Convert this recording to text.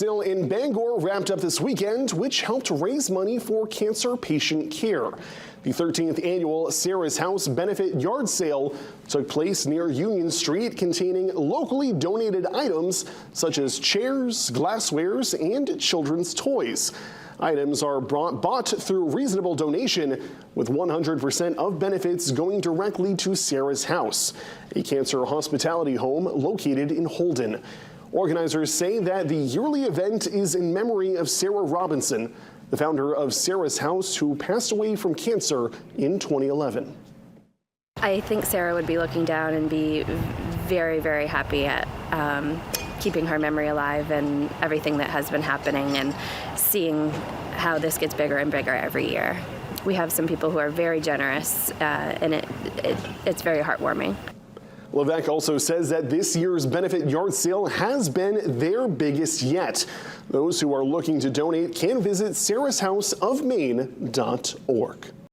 Still in Bangor wrapped up this weekend, which helped raise money for cancer patient care. The 13th annual Sarah's House benefit yard sale took place near Union Street, containing locally donated items such as chairs, glasswares, and children's toys. Items are bought through reasonable donation, with 100% of benefits going directly to Sarah's House, a cancer hospitality home located in Holden. Organizers say that the yearly event is in memory of Sarah Robinson, the founder of Sarah's House, who passed away from cancer in 2011. I think Sarah would be looking down and be very, very happy at keeping her memory alive and everything that has been happening, and seeing how this gets bigger and bigger every year. We have some people who are very generous, and it's very heartwarming. Levesque also says that this year's benefit yard sale has been their biggest yet. Those who are looking to donate can visit sarahshouseofmaine.org.